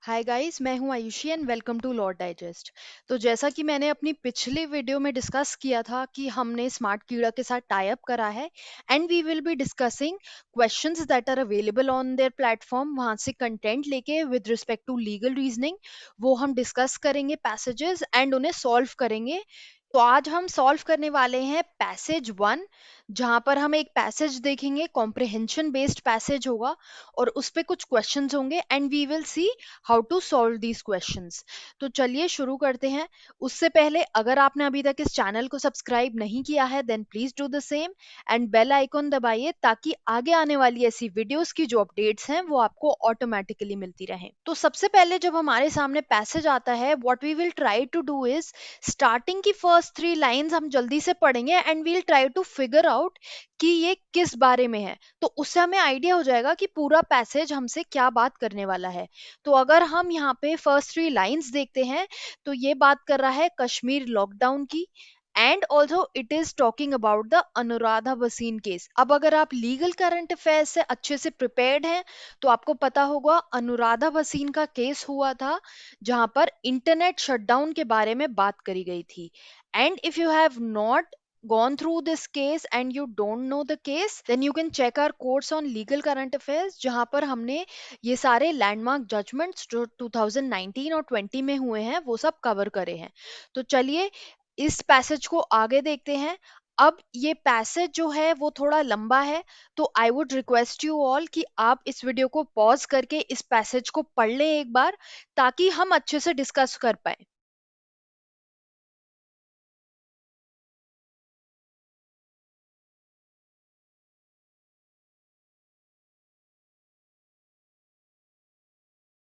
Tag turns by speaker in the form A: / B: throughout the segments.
A: हाय guys, मैं हूं Ayushi and welcome to law digest. तो जैसा कि मैंने अपनी पिछली वीडियो में डिस्कस किया था कि हमने स्मार्ट कीड़ा के साथ टाई अप करा है and we will be discussing questions that are available on their platform. वहां से कंटेंट लेके with respect to legal reasoning वो हम डिस्कस करेंगे पैसेजेस एंड उन्हें सॉल्व करेंगे। तो आज हम सॉल्व करने वाले हैं पैसेज वन, जहां पर हम एक पैसेज देखेंगे, कॉम्प्रिहेंशन बेस्ड पैसेज होगा और उस पे कुछ क्वेश्चंस होंगे and we will see how to solve these questions. तो चलिए शुरू करते हैं। उससे पहले अगर आपने अभी तक इस चैनल को सब्सक्राइब नहीं किया है then please do the same and bell icon दबाइए ताकि आगे आने वाली ऐसी वीडियोस की जो अपडेट्स हैं वो आपको ऑटोमेटिकली मिलती रहें। तो सबसे पहले जब हमारे सामने पैसेज आता है, what we will try to do is starting की फर्स्ट थ्री लाइंस हम जल्दी से पढ़ेंगे and we'll try to figure out कि ये किस बारे में है। तो उससे हमें आइडिया हो जाएगा कि पूरा पैसेज हमसे क्या बात करने वाला है। तो अगर हम यहाँ पे फर्स्ट थ्री लाइंस देखते हैं तो ये बात कर रहा है कश्मीर लॉकडाउन की and also it is talking about the Anuradha Bhasin case. अब अगर आप लीगल करंट अफेयर्स से अच्छे से प्रिपेयर्ड हैं तो आपको पता होगा अनुराधा भसीन का केस हुआ था जहां पर इंटरनेट शटडाउन के बारे में बात करी गई थी। And if you have not gone through this case and you don't know the case then you can check our course on legal current affairs जहां पर हमने ये सारे लैंडमार्क जजमेंट्स जो 2019 और 20 में हुए हैं वो सब कवर करे हैं। तो चलिए इस पैसेज को आगे देखते हैं। अब ये पैसेज जो है वो थोड़ा लंबा है, तो I would request you all कि आप इस वीडियो को पॉज करके इस पैसेज को पढ़ लें एक बार ताकि हम अच्छे से डिस्कस कर पाए।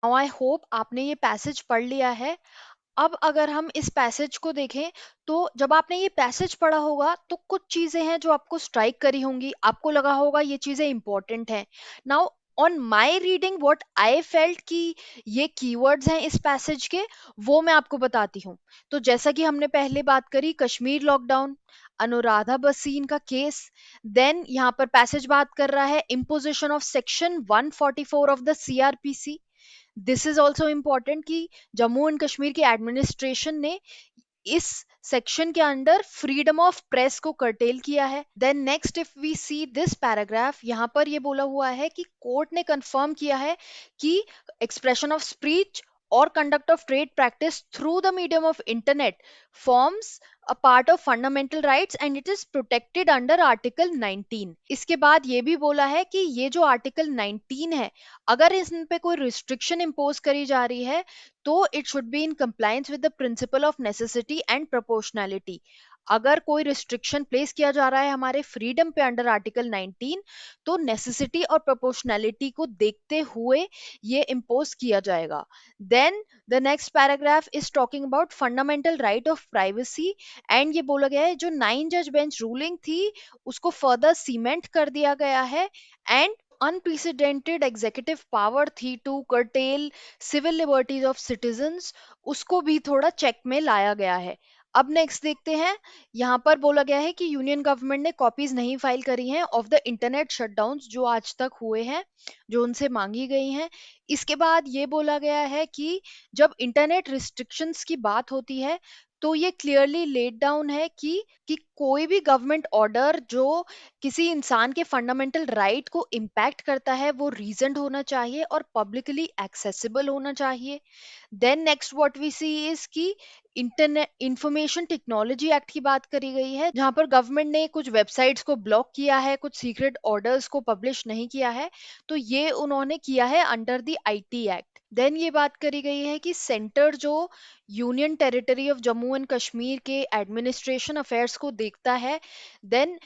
A: नाउ आई होप आपने ये पैसेज पढ़ लिया है। अब अगर हम इस पैसेज को देखें तो जब आपने ये पैसेज पढ़ा होगा तो कुछ चीजें हैं जो आपको स्ट्राइक करी होंगी, आपको लगा होगा ये चीजें इंपॉर्टेंट हैं। Now on my reading what I felt कि ये कीवर्ड्स हैं इस पैसेज के, वो मैं आपको बताती हूँ। तो जैसा कि हमने पहले बात करी कश्मीर लॉकडाउन, अनुराधा भसीन का केस, देन यहाँ पर पैसेज बात कर रहा है imposition of section 144 of the CrPC. This is also important कि जम्मू एंड कश्मीर की एडमिनिस्ट्रेशन ने इस सेक्शन के अंडर फ्रीडम ऑफ प्रेस को कर्टेल किया है। Then next if we see this paragraph, यहाँ पर ये बोला हुआ है कि कोर्ट ने कंफर्म किया है कि एक्सप्रेशन ऑफ स्पीच और conduct of trade practice through the medium of internet forms a part of fundamental rights and it is protected under article 19। इसके बाद ये भी बोला है कि ये जो आर्टिकल 19 है, अगर इन पे कोई रिस्ट्रिक्शन इम्पोज करी जा रही है तो it should be in compliance with the principle of necessity and proportionality. अगर कोई रिस्ट्रिक्शन प्लेस किया जा रहा है हमारे फ्रीडम पे अंडर आर्टिकल 19 तो नेसेसिटी और प्रोपोर्शनैलिटी को देखते हुए ये इम्पोज किया जाएगा। Then the next paragraph is talking about fundamental right of privacy and ये बोला गया है जो 9 जज बेंच रूलिंग थी उसको फर्दर सीमेंट कर दिया गया है एंड अनप्रेसिडेंटेड एग्जीक्यूटिव पावर थी to curtail civil liberties of citizens, उसको भी थोड़ा चेक में लाया गया है। अब नेक्स्ट देखते हैं। यहाँ पर बोला गया है कि यूनियन गवर्नमेंट ने कॉपीज नहीं फाइल करी हैं ऑफ द इंटरनेट शटडाउन्स जो आज तक हुए हैं, जो उनसे मांगी गई हैं। इसके बाद ये बोला गया है कि जब इंटरनेट रिस्ट्रिक्शंस की बात होती है तो ये क्लियरली लेड डाउन है कि कोई भी गवर्नमेंट ऑर्डर जो किसी इंसान के फंडामेंटल राइट को इम्पैक्ट करता है वो रीजनड होना चाहिए और पब्लिकली एक्सेसिबल होना चाहिए। Then next what we see is कि इंटरनेट इंफॉर्मेशन टेक्नोलॉजी एक्ट की बात करी गई है जहां पर गवर्नमेंट ने कुछ वेबसाइट्स को ब्लॉक किया है, कुछ सीक्रेट ऑर्डर्स को पब्लिश नहीं किया है, तो ये उन्होंने किया है under the IT act. Then ये बात करी गई है कि सेंटर जो union territory of Jammu and Kashmir के एडमिनिस्ट्रेशन अफेयर्स को देखता है, then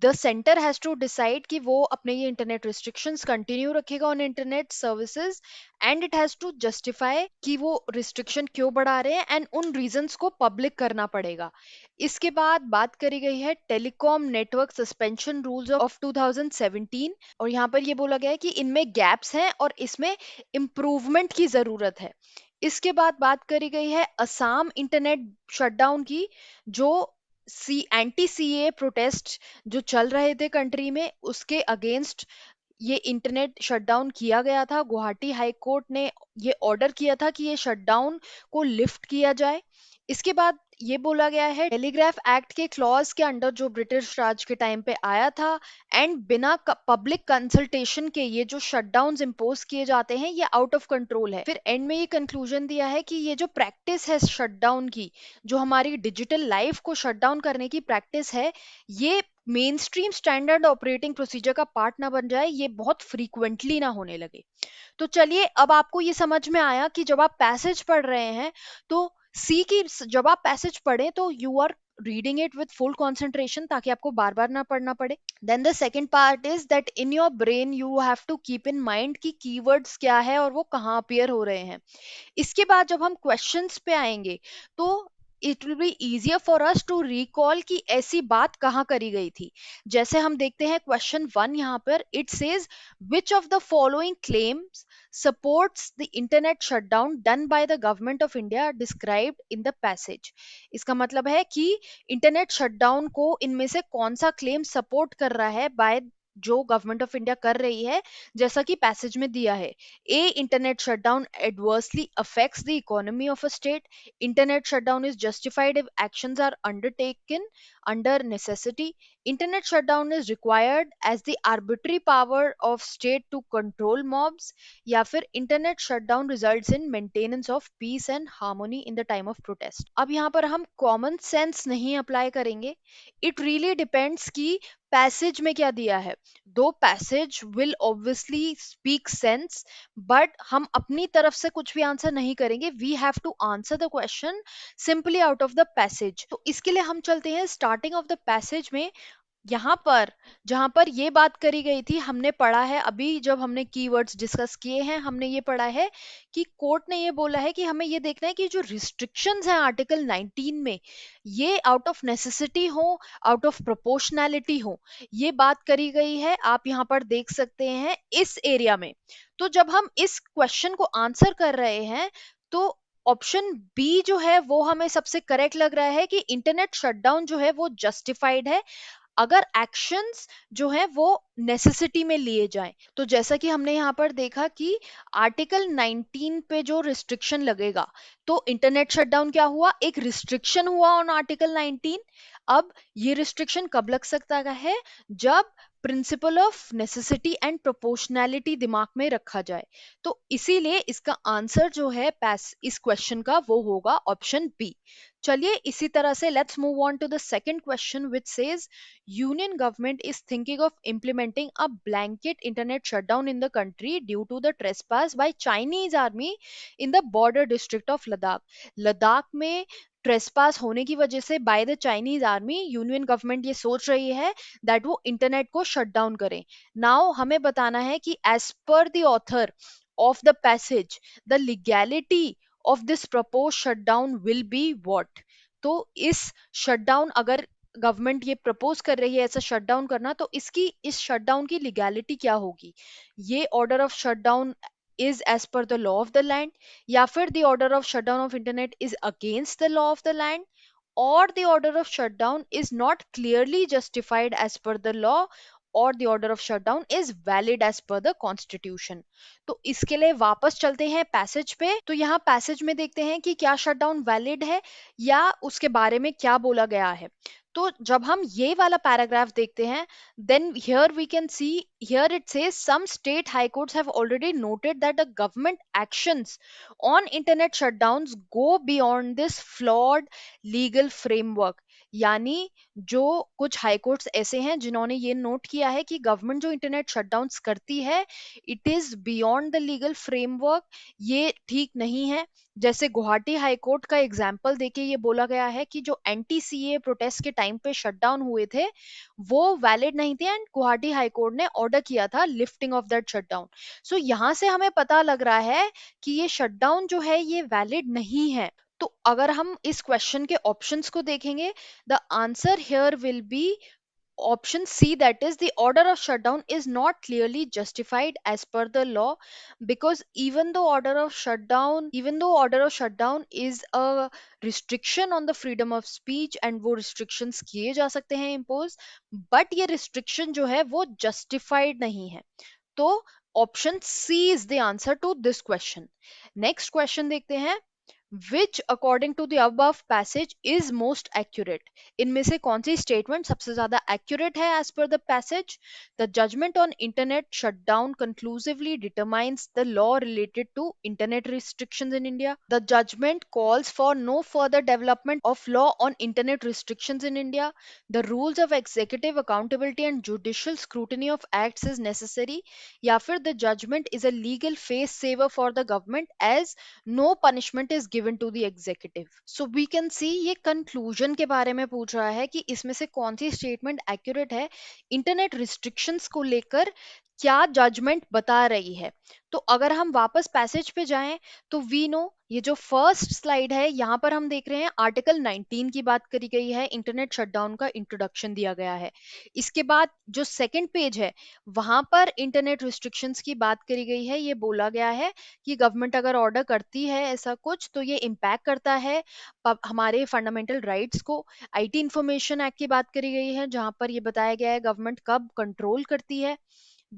A: the centre has to decide कि वो अपने ये इंटरनेट रिस्ट्रिक्शंस कंटिन्यू रखेगा on internet services and it has to justify कि वो रिस्ट्रिक्शन क्यों बढ़ा रहे हैं एंड उन रीजंस को पब्लिक करना पड़ेगा। इसके बाद बात करी गई है telecom network suspension rules of 2017 और यहाँ पर ये बोला गया है कि इनमें गैप्स हैं और इसमें इम्प्रूवमेंट की जरूरत है। इसके बाद बात करी गई है असम इंटरनेट शटडाउन की, जो सी एंटी सीए प्रोटेस्ट जो चल रहे थे कंट्री में उसके अगेंस्ट ये इंटरनेट शटडाउन किया गया था। गुवाहाटी हाई कोर्ट ने ये ऑर्डर किया था कि ये शटडाउन को लिफ्ट किया जाए। इसके बाद ये बोला गया है टेलीग्राफ एक्ट के क्लॉज के अंडर जो ब्रिटिश राज के टाइम पे आया था, एंड बिना पब्लिक कंसल्टेशन के ये जो शटडाउन्स इम्पोज किए जाते हैं ये आउट ऑफ कंट्रोल है। फिर एंड में ये कंक्लूजन दिया है कि ये जो प्रैक्टिस है शटडाउन की, जो हमारी डिजिटल लाइफ को शटडाउन करने की प्रैक्टिस है, ये main stream standard operating procedure का पार्ट ना बन जाए, ये बहुत फ्रीक्वेंटली ना होने लगे। तो चलिए, अब आपको ये समझ में आया कि जब आप पैसेज पढ़ रहे हैं तो सी की जब आप पैसेज पढ़ें तो you are reading it with full concentration, ताकि आपको बार बार ना पढ़ना पड़े। Then the second part is that in your brain you have to keep in mind कि कीवर्ड्स क्या है और वो कहाँ अपीयर हो रहे हैं। इसके बाद जब हम क्वेश्चंस पे आएंगे तो it will be easier for us to recall कि ऐसी बात कहाँ करी गई थी। जैसे हम देखते हैं क्वेश्चन वन, यहाँ पर it says which of the following claims supports the internet shutdown done by the government of India described in the passage। इसका मतलब है कि इंटरनेट शटडाउन को इनमें से कौन सा क्लेम सपोर्ट कर रहा है बाय जो गवर्नमेंट ऑफ इंडिया कर रही है, जैसा कि पैसेज में दिया है। ए, internet shutdown adversely affects the economy of a state. Internet shutdown is justified if actions are undertaken under necessity. Internet shutdown is required as the arbitrary power of state to control mobs. या फिर internet shutdown results in maintenance of peace and harmony in the time of protest. अब यहाँ पर हम common sense नहीं apply करेंगे, it really depends कि passage में क्या दिया है। दो passage will obviously speak sense, but हम अपनी तरफ से कुछ भी आंसर नहीं करेंगे, we have to answer the question simply out of the passage. तो इसके लिए हम चलते हैं स्टार्टिंग ऑफ द पैसेज में। यहाँ पर जहां पर ये बात करी गई थी, हमने पढ़ा है अभी जब हमने कीवर्ड्स डिस्कस किए हैं, हमने ये पढ़ा है कि कोर्ट ने ये बोला है कि हमें ये देखना है कि जो रिस्ट्रिक्शंस हैं आर्टिकल 19 में, ये आउट ऑफ नेसेसिटी हो, आउट ऑफ प्रोपोर्शनैलिटी हो। ये बात करी गई है, आप यहाँ पर देख सकते हैं इस एरिया में। तो जब हम इस क्वेश्चन को आंसर कर रहे हैं तो ऑप्शन बी जो है वो हमें सबसे करेक्ट लग रहा है कि इंटरनेट शटडाउन जो है वो जस्टिफाइड है अगर एक्शंस जो है वो नेसेसिटी में लिए जाएं। तो जैसा कि हमने यहाँ पर देखा कि आर्टिकल 19 पे जो रिस्ट्रिक्शन लगेगा, तो इंटरनेट शटडाउन क्या हुआ, एक रिस्ट्रिक्शन हुआ ऑन आर्टिकल 19। अब ये रिस्ट्रिक्शन कब लग सकता है, जब principle of necessity and proportionality दिमाग में रखा जाए। तो इसीलिए इसका आंसर जो है पैस इस क्वेश्चन का वो होगा ऑप्शन बी। चलिए, इसी तरह से let's move on to the second question which says union government is thinking of implementing a blanket internet shutdown in the country due to the trespass by Chinese army in the border district of Ladakh। Ladakh में trespass होने की वजह से by the Chinese army union government ये सोच रही है that वो इंटरनेट को शट डाउन करें। नाउ हमें बताना है कि as per the author of the passage the legality of this propose shutdown will be what. तो इस शटडाउन अगर गवर्नमेंट ये प्रपोज कर रही है ऐसा शटडाउन करना, तो इसकी इस शटडाउन की लीगैलिटी क्या होगी। ये order of shutdown is as per the law of the land, या फिर the order of shutdown of internet is against the law of the land, or the order of shutdown is not clearly justified as per the law, और the order of shutdown is valid as per the constitution। तो इसके लिए वापस चलते हैं passage पे। तो यहाँ पैसेज में देखते हैं कि क्या शटडाउन वैलिड है या उसके बारे में क्या बोला गया है। तो जब हम ये वाला पैराग्राफ देखते हैं, then here we can see, here it says some state high courts have already noted that the government actions on internet shutdowns go beyond this flawed legal framework. यानी जो कुछ हाई कोर्ट्स ऐसे हैं जिन्होंने ये note किया है कि गवर्नमेंट जो इंटरनेट शटडाउन्स करती है it is beyond the legal framework, ये ठीक नहीं है। जैसे गुवाहाटी हाई कोर्ट का एग्जाम्पल देके ये बोला गया है कि जो एंटी सीए प्रोटेस्ट के टाइम पे शटडाउन हुए थे वो वैलिड नहीं थे, एंड गुवाहाटी हाई कोर्ट ने ऑर्डर किया था लिफ्टिंग ऑफ दैट शटडाउन। सो यहाँ से हमें पता लग रहा है कि ये शटडाउन जो है ये वैलिड नहीं है। तो अगर हम इस क्वेश्चन के ऑप्शंस को देखेंगे, the answer here will be option C, that is the order of shutdown is not clearly justified as per the law, because even though order of shutdown is a restriction on the freedom of speech and वो restrictions किए जा सकते हैं impose, but ये restriction जो है वो justified नहीं है। तो option C is the answer to this question. Next question देखते हैं, which according to the above passage is most accurate. इनमें से कौन सी स्टेटमेंट सबसे ज्यादा एक्यूरेट है as per the passage? The judgment on internet shutdown conclusively determines the law related to internet restrictions in India. The judgment calls for no further development of law on internet restrictions in India. The rules of executive accountability and judicial scrutiny of acts is necessary. या फिर the judgment is a legal face saver for the government as no punishment is given to the executive. So we can see ये conclusion के बारे में पूछ रहा है कि इसमें से कौन सी स्टेटमेंट एक्यूरेट है, इंटरनेट रिस्ट्रिक्शंस को लेकर क्या जजमेंट बता रही है। तो अगर हम वापस पैसेज पे जाएं तो वी नो, ये जो फर्स्ट स्लाइड है यहाँ पर हम देख रहे हैं आर्टिकल 19 की बात करी गई है, इंटरनेट शटडाउन का इंट्रोडक्शन दिया गया है। इसके बाद जो सेकंड पेज है वहां पर इंटरनेट रिस्ट्रिक्शंस की बात करी गई है, ये बोला गया है कि गवर्नमेंट अगर ऑर्डर करती है ऐसा कुछ तो ये इम्पैक्ट करता है हमारे फंडामेंटल राइट्स को। आईटी इंफॉर्मेशन एक्ट की बात करी गई है जहां पर ये बताया गया है गवर्नमेंट कब कंट्रोल करती है।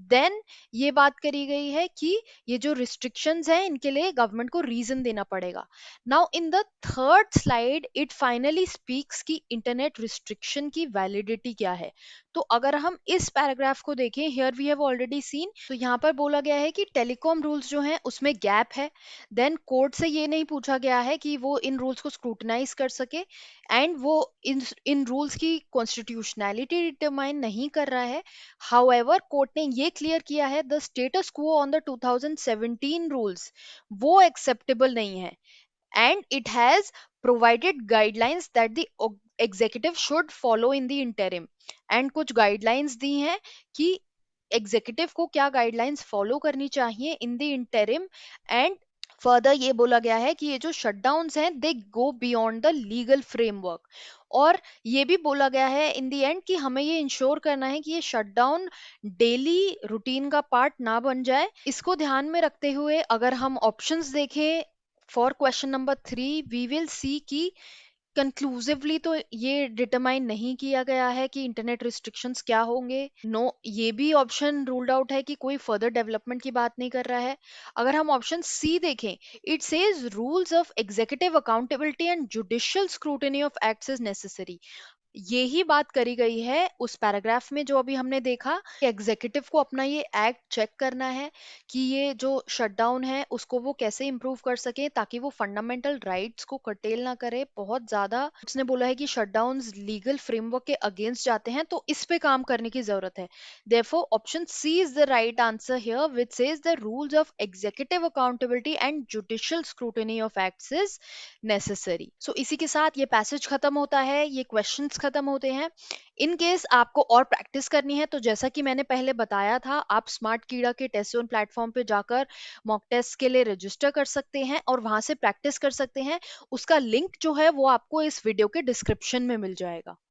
A: देन ये बात करी गई है कि ये जो रिस्ट्रिक्शंस हैं इनके लिए गवर्नमेंट को रीजन देना पड़ेगा। Now in the third slide it finally speaks कि इंटरनेट रिस्ट्रिक्शन की वैलिडिटी क्या है। तो अगर हम इस पैराग्राफ को देखें, here we have already seen, तो यहाँ पर बोला गया है कि टेलीकॉम रूल्स जो हैं उसमें गैप है। देन कोर्ट से ये नहीं पूछा गया है कि वो इन रूल्स को स्क्रूटनाइज कर सके एंड वो इन रूल्स की कॉन्स्टिट्यूशनैलिटी डिटरमाइन नहीं कर रहा है। हाउएवर कोर्ट ने ये क्लियर किया है the status quo on the 2017 rules वो एक्सेप्टेबल नहीं है and it has provided guidelines that the executive should follow in the interim। and कुछ guidelines दी हैं कि एग्जीक्यूटिव को क्या गाइडलाइंस फॉलो करनी चाहिए in the interim. And further ये बोला गया है कि ये जो शटडाउन्स हैं they go beyond the legal framework. और ये भी बोला गया है इन द एंड कि हमें ये इंश्योर करना है कि ये शटडाउन डेली रूटीन का पार्ट ना बन जाए। इसको ध्यान में रखते हुए अगर हम ऑप्शंस देखें for question number 3 we will see कि कंक्लूसिवली तो ये डिटरमाइन नहीं किया गया है कि इंटरनेट रिस्ट्रिक्शंस क्या होंगे। नो, ये भी ऑप्शन रूल्ड आउट है कि कोई फर्दर डेवलपमेंट की बात नहीं कर रहा है। अगर हम ऑप्शन सी देखें, it says rules of executive accountability and judicial scrutiny of acts is necessary. यही बात करी गई है उस पैराग्राफ में जो अभी हमने देखा। एग्जीक्यूटिव को अपना ये एक्ट चेक करना है कि ये जो शटडाउन है उसको वो कैसे इंप्रूव कर सके ताकि वो फंडामेंटल राइट्स को कर्टेल ना करे बहुत ज्यादा। उसने बोला है कि शटडाउन्स लीगल फ्रेमवर्क के अगेंस्ट जाते हैं तो इस पे काम करने की जरूरत है। Therefore option C is the right answer here which says the rules of executive accountability and judicial scrutiny of acts is necessary. So इसी के साथ ये पैसेज खत्म होता है, ये क्वेश्चंस खत्म होते हैं। इन केस आपको और प्रैक्टिस करनी है तो जैसा कि मैंने पहले बताया था, आप स्मार्ट कीड़ा के टेस्ट जोन प्लेटफॉर्म पे जाकर मॉक टेस्ट के लिए रजिस्टर कर सकते हैं और वहां से प्रैक्टिस कर सकते हैं। उसका लिंक जो है वो आपको इस वीडियो के डिस्क्रिप्शन में मिल जाएगा।